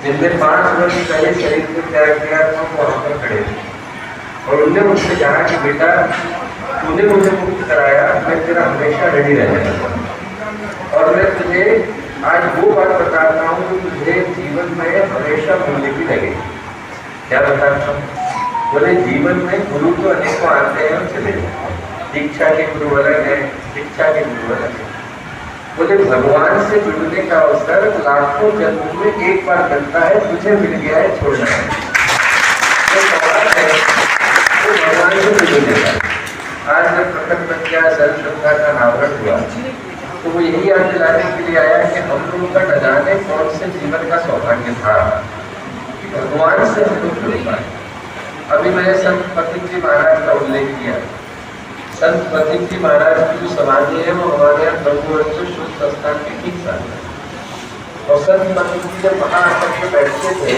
जिनने 5 वर्ष पहले शरीर को त्याग किया था वो वहां पर खड़े थे और उनने मुझसे कहा कि बेटा तूने मुझे मुक्त कराया, मैं तेरा हमेशा रेडी रहूंगा और मैं तुझे आज वो बात बताता हूँ जो तुझे जीवन में हमेशा भूलने की लगेगी। क्या बताता हूँ? बोले जीवन में गुरु तो अनेकों आते हैं और चले जाते हैं, दीक्षा के गुरु अलग है, शिक्षा के गुरु अलग है। बोले भगवान से जुड़ने का अवसर लाखों जन्म में एक बार मिलता है, तुझे मिल गया है, छोड़ना है तो सवाल है तो भगवान से जुड़ने का। आज जब प्रकट प्रज्ञा सर्व श्रद्धा का नावरण हुआ तो वो यही याद दिलाने के लिए आया कि हम लोगों का न जाने कौन से जीवन का सौभाग्य था कि भगवान से हम लोग जुड़ पाए। अभी मैंने संत पथिक जी महाराज का उल्लेख किया। संत पथिक जी महाराज की जो समाधि है वो हमारे यहाँ ब्रह्मवंश शुद्ध स्थान के ठीक सामने है। और संत पथिक जी जब वहां आकर के बैठते थे,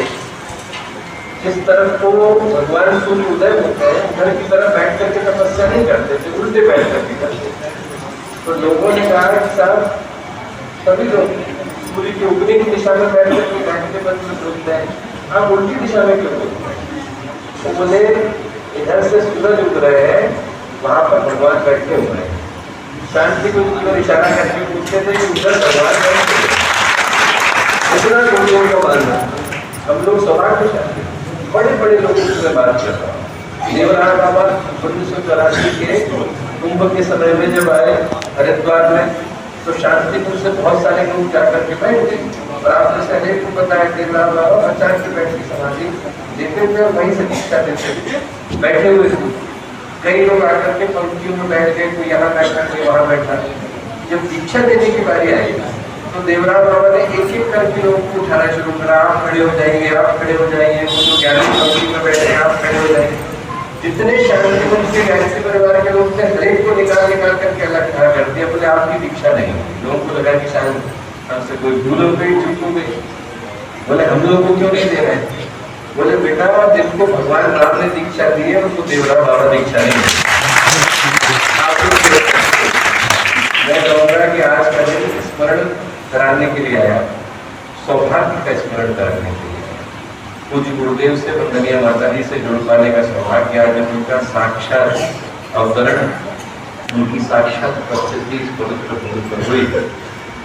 जिस तरफ को भगवान सूर्य उदय होते हैं उधर की तरफ बैठ करके तपस्या नहीं करते थे, उल्टे बैठ करके करते थे। तो लोगों ने कहा कि साहब सभी लोग सूर्य के उगने की दिशा में बैठ करके बैठते बंद बोलते हैं, आप उल्टी दिशा में क्यों बोलते हैं? तो बोले इधर से सूरज उग रहे हैं, वहां पर भगवान बैठे हुए हैं। शांति को जो इशारा करके पूछते थे कि उधर भगवान बैठे, इतना लोगों का मानना। हम लोग सौभाग्यशाली, बड़े बड़े लोगों से बात करता हूँ। देवराज बाबा 1984 के कुंभ के समय में जब आए हरिद्वार में तो शांतिपुर से बहुत सारे लोग जाकर के बैठ गए और आप जैसे अनेक को पता है देवराज बाबा अचानक से बैठ के समाधि देते थे और वहीं से दीक्षा देते थे, बैठे हुए थे। कई लोग आकर के पंक्तियों में बैठ गए, कोई यहाँ बैठा कोई वहां बैठा। जब दीक्षा देने की बारी आई तो देवराज बाबा ने एक एक करके लोगों को उठाना शुरू करा, आप खड़े हो जाइए, आप खड़े हो जाइए, वो जो 11वीं पंक्ति में बैठे हैं आप खड़े हो जाइए। जितने शांतिवन के गायत्री परिवार के लोग थे हरेक को निकाल निकाल करके अलग खड़ा कर दिया। बोले आपकी दीक्षा नहीं। लोगों को लगा कि शायद हमसे कोई भूल हो गई, चूक हो गई। बोले हम लोग को क्यों नहीं दे रहे? बोले बेटा जिनको भगवान राम ने दीक्षा दी है उनको देवराज बाबा दीक्षा नहीं है। मैं कहूँगा कि आज का दिन स्मरण कराने के लिए आया, सौभाग्य का स्मरण कराने के लिए। पूज्य गुरुदेव से वंदनीय माता जी से जुड़ पाने का सौभाग्य आज उनका साक्षात अवतरण, उनकी साक्षात उपस्थिति इस पवित्र भूमि पर हुई।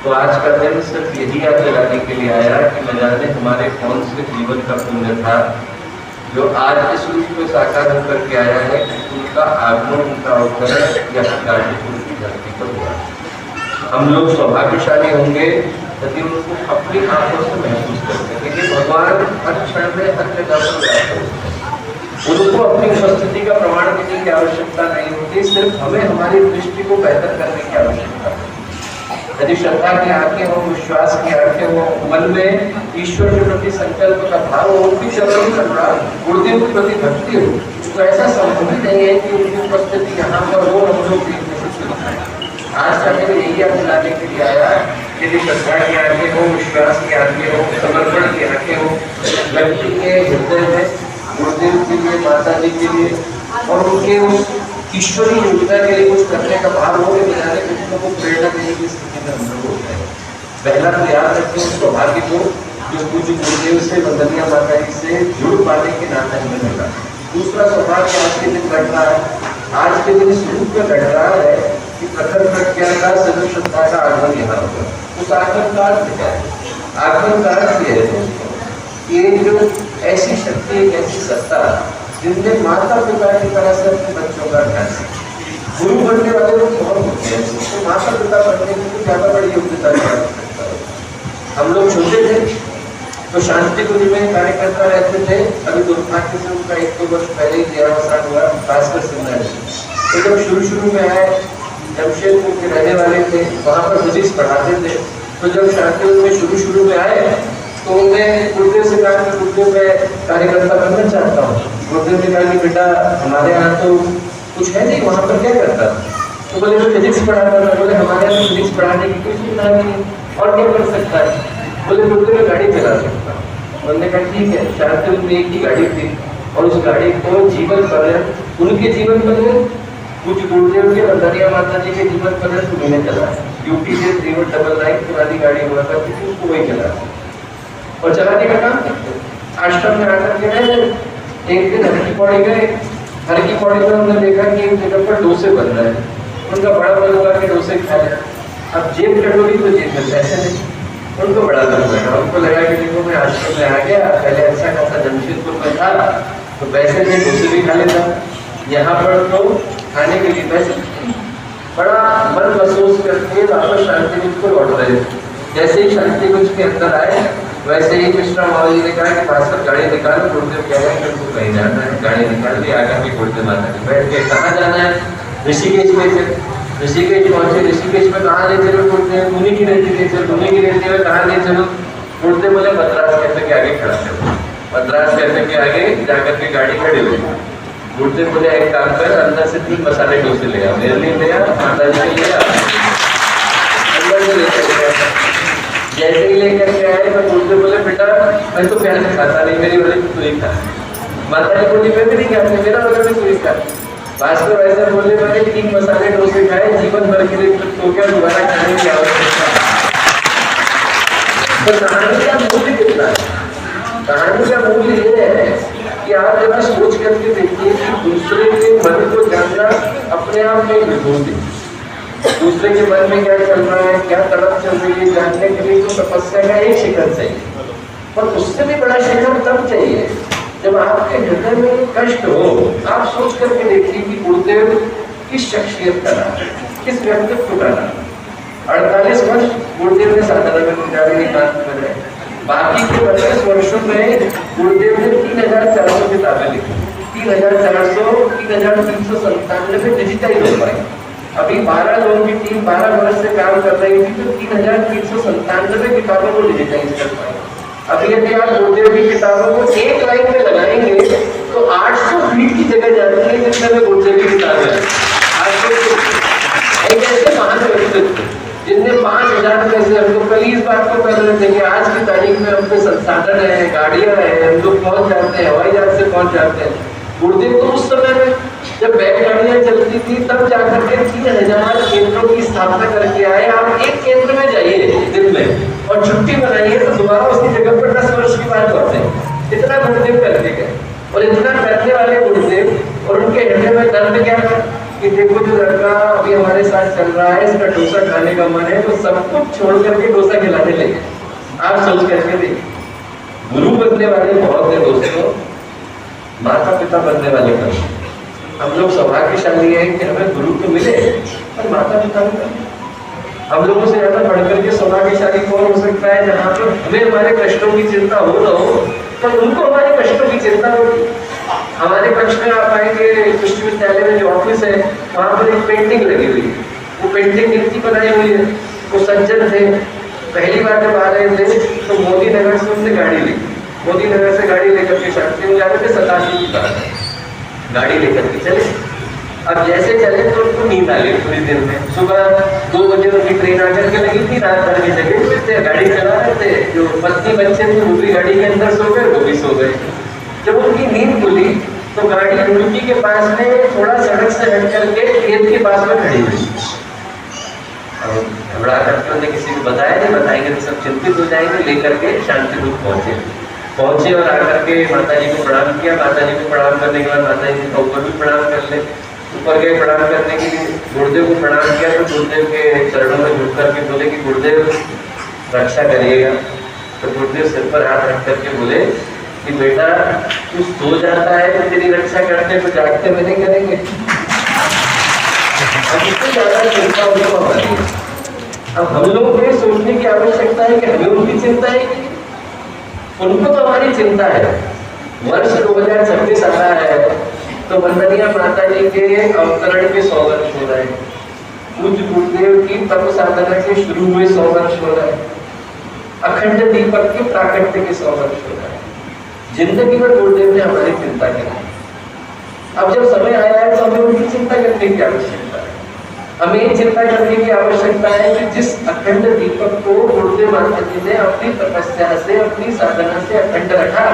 तो आज का दिन सिर्फ यही याद दिलाने के लिए आया कि न जाने हमारे कौन से जीवन का पुण्य था जो आज इस रूप में साकार होकर के आया है कि उनका आगमन, उनका अवतरण यहाँ काशीपुर की धरती पर हुआ। हम लोग सौभाग्यशाली होंगे यदि उनको अपनी आंखों से महसूस करते हैं कि भगवान हर क्षण में हर जगह पर व्याप्त होते हैं। उनको अपनी उपस्थिति का प्रमाण देने की आवश्यकता नहीं होती, सिर्फ हमें हमारी दृष्टि को बेहतर करने की आवश्यकता है। यदि श्रद्धा की आंखें हो, विश्वास की आंखें हो, मन में ईश्वर के प्रति संकल्प का भाव हो, उनकी चरण करना, गुरुदेव के प्रति भक्ति हो, तो ऐसा संभव ही नहीं है कि उनकी उपस्थिति यहाँ पर हो हम लोग आज का दिन यही आप दिलाने के लिए आया। यदि श्रद्धा की आंखें हो, विश्वास की आंखें हो, समर्पण की आंखें हो, व्यक्ति के हृदय में गुरुदेव के लिए, माता जी के लिए और उनके उस ईश्वरीय योजना के लिए कुछ करने का भाव हो, जाने कुछ को प्रेरणा देने की स्थिति में हम लोग होते हैं। पहला तो याद रखें उस सौभाग्य को जो पूज्य गुरुदेव से, वंदनीय माता जी से जुड़ पाने के नाते हमें मिला। दूसरा सौभाग्य आज के दिन घट रहा है, आज के दिन इस रूप में घट रहा है कि प्रखर प्रज्ञा का सर्व श्रद्धा का आगमन यहाँ होगा। उस आगमन का अर्थ क्या है? आगमन का अर्थ यह है ये जो ऐसी शक्ति, एक ऐसी सत्ता जिनने माता पिता की तरह से अपने बच्चों का ध्यान रखा। गुरु बनने वाले लोग बहुत होते हैं, तो माता पिता बनने की तो ज्यादा बड़ी योग्यता नहीं हो सकता है। हम लोग छोटे थे तो शांति कुंज में कार्यकर्ता रहते थे। अभी दुर्भाग्य से उनका 1-2 वर्ष पहले ही देहावसान हुआ, भास्कर सिन्हा जी। तो जब शुरू में आए, जमशेदपुर के रहने वाले थे, वहाँ पर फिजिक्स पढ़ाते थे। तो जब शांति में शुरू में आए तो उन्हें गुरुदेव से कहा कि गुरुदेव मैं कार्यकर्ता बनना चाहता हूँ। गुरुदेव ने कहा कि बेटा हमारे यहाँ तो कुछ है नहीं, वहाँ पर क्या करता? तो बोले मैं फिजिक्स पढ़ाता था। बोले हमारे यहाँ फिजिक्स पढ़ाने की कोई सुविधा नहीं है, और क्या कर सकता है? बोले गुरुदेव मैं गाड़ी चला सकता हूँ। उन्होंने कहा ठीक है। शांति में एक ही गाड़ी थी और उस गाड़ी को जीवन पर्यंत, उनके जीवन पर्यंत, कुछ गुरुदेव के वंदनीय माता जी के जीवन पर्यंत उन्होंने चला। ड्यूटी से 3199 पुरानी गाड़ी हुआ था, उसको वही चला। और चलाने का काम करते। आश्रम में आकर के गए, एक दिन हर की पौड़ी गए, हर की पौड़ी में हमने देखा कि एक जगह पर डोसे बन रहे हैं। उनका बड़ा मन हुआ कि डोसे खा लें। अब जेब कटोरी तो जेब में पैसे नहीं, उनको बड़ा मन हुआ। उनको लगा कि देखो मैं आश्रम में आ गया, पहले अच्छा खासा जमशेदपुर में था तो पैसे में डोसे भी खा लेता, यहाँ पर तो खाने के लिए पैसे। बड़ा मन महसूस करके वापस शांति कुंज को लौट रहे। जैसे ही शांति कुंज के अंदर आए वैसे ही कृष्णा बाबा जी ने कहा कि भास्कर गाड़ी निकालो। गुरुदेव कह रहे हैं कि उनको कहीं जाना है। गाड़ी निकाल ली, आकर के गुरुदेव माता जी बैठ के कहाँ जाना है? ऋषिकेश में थे। ऋषिकेश पहुंचे, ऋषिकेश में कहाँ ले चलो? गुरुदेव मुनि की रहती ले चलो। मुनि की रहती में कहाँ ले चलो? गुरुदेव बोले मद्रास कैफे के आगे खड़ा करो। मद्रास कैफे के आगे जाकर के गाड़ी खड़ी हुई। गुरुदेव बोले एक काम कर, अंदर से 3 मसाले डोसे ले आ, मेरे लिए ले आ, माता जी के लिए आ। अंदर से लेकर गया। जैसे ही लेकर के आए तो गुरुदेव बोले बेटा मैं तो प्यार से खाता नहीं, मेरी वाली तू ही खा। माता जी बोली मैं भी नहीं खाती, मेरा वाला भी तू ही खा। भास्कर वैसे बोले मैंने 3 मसाले डोसे खाए, जीवन भर के लिए तो क्या दोबारा खाने की आवश्यकता। तो कहानी का मूल्य कितना है? कहानी का मूल्य ये है कि आप जब सोच करके देखिए कि दूसरे के मन को जानना अपने आप में विभूति। दूसरे के मन में क्या चल रहा है, क्या तड़प चल रही है, जानने के लिए तो तपस्या का एक शिखर चाहिए, पर उससे भी बड़ा शिखर तब चाहिए जब आपके हृदय में कष्ट हो। आप सोच करके देखिए कि गुरुदेव किस शख्सियत का नाम, किस व्यक्तित्व का नाम। 48 वर्ष गुरुदेव ने साधना में गुजारे, एकांत में रहे। बाकी के 25 वर्षों में गुरुदेव ने 3400 किताबें लिखी। 3397 डिजिटाइज हो पाई। अभी 12 लोगों की टीम 12 वर्ष से काम कर रही थी तो 3397 किताबों को डिजिटाइज कर पाई। अभी यदि आप गुरुदेव की किताबों को एक लाइन में लगाएंगे तो 800 फीट की जगह जाती है जितने में गुरुदेव की किताब है। एक ऐसे महान व्यक्तित्व जिनने 5000 में से हम लोग कल इस बात को कर रहे थे कि आज की तारीख में अपने संसाधन है, गाड़ियां हैं, हम लोग पहुंच जाते हैं, हवाई जहाज से पहुंच जाते हैं। गुरुदेव तो उस समय में जब बैलगाड़ियां चलती थी तब जाकर के 3000 केंद्रों की स्थापना करके आए। आप एक केंद्र में जाइए दिन में और छुट्टी बनाइए तो दोबारा उसकी जगह पर 10 वर्ष की बात करते। इतना गुरुदेव करके गए और इतना करने वाले गुरुदेव और उनके हृदय में दर्द क्या था कि देखो जो लड़का अभी हमारे साथ चल रहा है, इसका डोसा खाने का मन है तो सब कुछ छोड़ करके डोसा खिलाने लगे। आप सोच करके देखिए, गुरु बनने वाले बहुत है दोस्तों, माता पिता बनने वाले कम। हम लोग सौभाग्यशाली हैं कि हमें गुरु तो मिले पर माता पिता भी। हम लोगों से ज्यादा बढ़कर के सौभाग्यशाली कौन हो सकता है जहाँ पर हमें हमारे कष्टों की चिंता हो ना हो पर उनको हमारे कष्टों की चिंता होगी। हमारे कक्ष में आप आएंगे, विश्वविद्यालय में जो ऑफिस है वहाँ पर एक पेंटिंग लगी हुई है। वो पेंटिंग कितनी बनाई हुई है? वो सज्जन थे, पहली बार जब आ रहे थे तो मोदी नगर से उनसे गाड़ी ली। मोदी नगर से गाड़ी लेकर के शांति में जा रहे थे, 87 की बात है। गाड़ी लेकर के चले। अब जैसे चले तो उनको नींद आ गई थोड़ी देर में। सुबह 2 बजे उनकी ट्रेन आकर के लगी थी, रात भर की जगह हुए थे, गाड़ी चला रहे थे। जो पत्नी बच्चे थे दूसरी गाड़ी के अंदर सो गए, वो भी सो गए। जब उनकी नींद खुली तो गाड़ी रुड़की के पास में थोड़ा सड़क से हट करके खेत के पास में खड़ी हुई। और घबरा करके उन्हें किसी को बताया नहीं, बताएंगे तो सब चिंतित हो जाएंगे। लेकर के शांतिपुर पहुंचे और आकर के माता जी को प्रणाम किया। माता जी को प्रणाम करने के बाद माता जी को ऊपर भी प्रणाम कर ले। ऊपर गए प्रणाम करने के लिए, गुरुदेव को प्रणाम किया तो गुरुदेव के चरणों में झुक करके बोले कि गुरुदेव रक्षा करिएगा। तो गुरुदेव सिर पर हाथ रख करके बोले कि बेटा तू सो जाता है तो तेरी रक्षा करते तो जागते में नहीं करेंगे। अब इससे ज्यादा चिंता उनको हमारी है। अब हम लोगों को सोचने की आवश्यकता है कि हमें उनकी चिंता है, उनको तो हमारी चिंता है। वर्ष 2026 आ रहा है तो वंदनीय माता जी के अवतरण के 100 वर्ष हो रहे हैं। पूज्य गुरुदेव की तप साधना के शुरू हुए 100 वर्ष हो रहे हैं। अखंड दीपक के प्राकट्य के 100 वर्ष हो रहे हैं। जिंदगी में गुरुदेव ने हमारी चिंता की। अब जब समय आया है तो हमें उनकी चिंता करने की आवश्यकता है। हमें ये चिंता करने की आवश्यकता है कि जिस अखंड दीपक को गुरुदेव माता जी ने अपनी तपस्या से, अपनी साधना से अखंड रखा,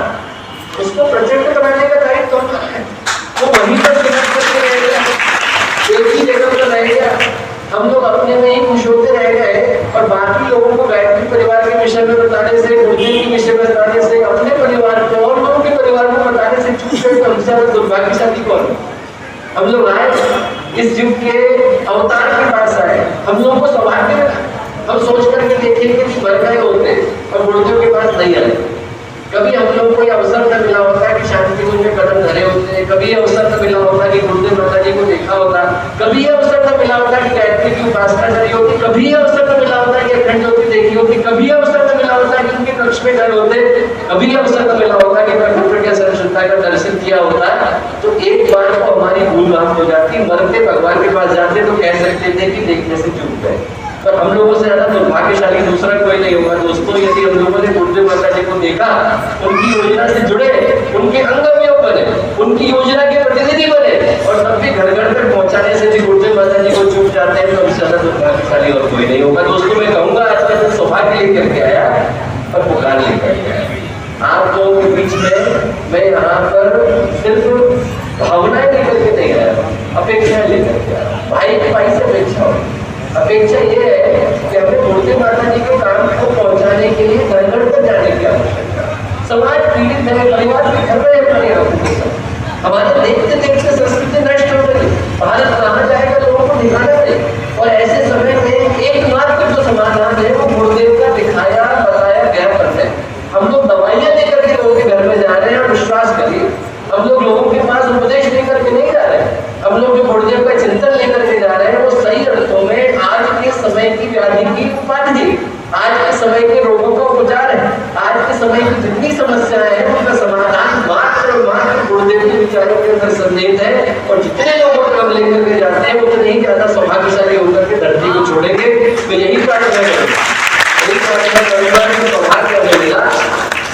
उसको प्रचंड बनाने का दायित्व तो हमारा है। वो वहीं पर सिमट करके रह गया, एक ही जगह पर रह गया। हम लोग अपने में ही खुश होते रह गए और बाकी लोगों को गायत्री परिवार के विषय में बताने से, गुरुदेव के विषय से बताने से, अपने परिवार को और लोगों के परिवार को बताने से चूक गए तो हमसे ज्यादा दुर्भाग्यशाली कौन है? हम लोग आए इस युग के अवतार के पास आए, हम लोगों को सौभाग्य मिला। हम सोच करके देखें कि मर गए होते और गुरुदेव के पास नहीं आए। कभी हम लोग को ये अवसर न मिला होता कि शांति कुंज में कदम धरे होते, कभी ये अवसर न मिला होता कि गुरुदेव माता जी को देखा होता, कभी ये अवसर न मिला होता कि गायत्री की उपासना करी होती, कभी ये अवसर न मिला होता कि अखंड ज्योति देखी होती, कभी ये अवसर न मिला होता कि उनके कक्ष में गए होते, कभी ये अवसर न मिला होता कि प्रकट प्रज्ञा सरस्वती का दर्शन किया होता। तो एक बार को हमारी भूल माफ हो जाती, मरते भगवान के पास जाते तो कह सकते थे कि देखने से चूक गए। पर हम लोगों से ज्यादा दुर्भाग्यशाली दूसरा कोई नहीं होगा दोस्तों। यदि हम लोगों ने गुरुदेव माता जी को देखा, उनकी योजना से जुड़े, उनके अंग अवयव बने, उनकी योजना के प्रतिनिधि बने और तब भी घर घर तक पहुंचाने से भी गुरुदेव माता जी को चूक जाते हैं, तो हमसे ज्यादा दुर्भाग्यशाली और कोई नहीं होगा। दोस्तों मैं कहूंगा आज का दिन सौभाग्य लेकर के आया और पुकार लेकर के आया। आप लोगों के बीच में मैं यहाँ पर सिर्फ भावनाएं लेकर के नहीं आया, अपेक्षाएं लेकर के आया। भाई के भाई से अपेक्षा हो, अपेक्षा ये है कि हमें गुरुदेव माता जी के काम को पहुंचाने के लिए घर घर तक जाने की आवश्यकता है। समाज पीड़ित है, परिवार के घर में रहते, हमारे देखते देखते संस्कृति नष्ट हो गई। भारत कहाँ जाएगा लोगों को दिखाना नहीं। और ऐसे समय में एकमात्र जो समाधान है वो गुरुदेव का दिखाया बताया गया करते हैं। हम लोग दवाइयां लेकर के लोगों के घर में जा रहे हैं और विश्वास करिए हम लोग लोगों के पास उपदेश लेकर के नहीं जा रहे हैं। हम लोग जो गुरुदेव का चिंतन लेकर के जा रहे हैं वो सही अर्थों में आज के समय की व्याधि की उपाधि, आज के समय के रोगों का उपचार है, आज के समय की जितनी समस्याएं हैं उनका समाधान मात्र और मात्र गुरुदेव के विचारों के अंदर संदेह है। और जितने लोगों को हम लेकर के जाते हैं वो तो नहीं ज्यादा सौभाग्यशाली होकर के धरती को छोड़ेंगे। तो यही प्रार्थना करूंगा, यही प्रार्थना करूंगा कि सौभाग्य हमें मिला।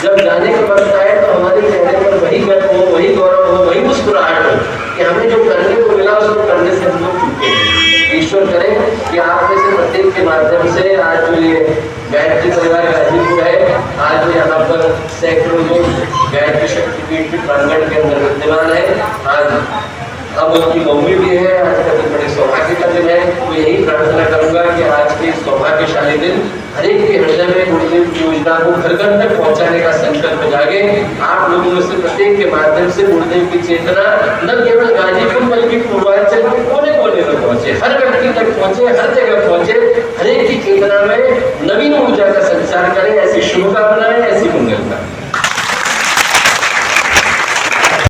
जब जाने के वक्त आए तो हमारे चेहरे पर वही गर्व हो, वही गौरव हो, वही मुस्कुराहट हो कि हमें जो करने को मिला उसको करने से हम लोग चूके। ईश्वर करे कि आप में से प्रत्येक के माध्यम से आज जो ये गायत्री परिवार गाजीपुर है, आज जो यहाँ पर सैकड़ों लोग गायत्री शक्तिपीठ के प्रांगण के अंदर विद्यमान है, आज अब उनकी मम्मी भी है। आज का दिन बड़े सौभाग्य का दिन है। तो यही प्रार्थना करूंगा कि आज के सौभाग्यशाली दिन हर एक के हृदय में गुरुदेव की योजना को घर घर तक पहुंचाने का संकल्प जागे। आप लोगों में से प्रत्येक के माध्यम से गुरुदेव की चेतना न केवल गाजीपुर बल्कि पूर्वांचल के कोने कोने में पहुंचे, हर व्यक्ति तक पहुंचे, हर जगह पहुंचे, हर एक की चेतना में नवीन ऊर्जा का संचार करें। ऐसी शुभकामना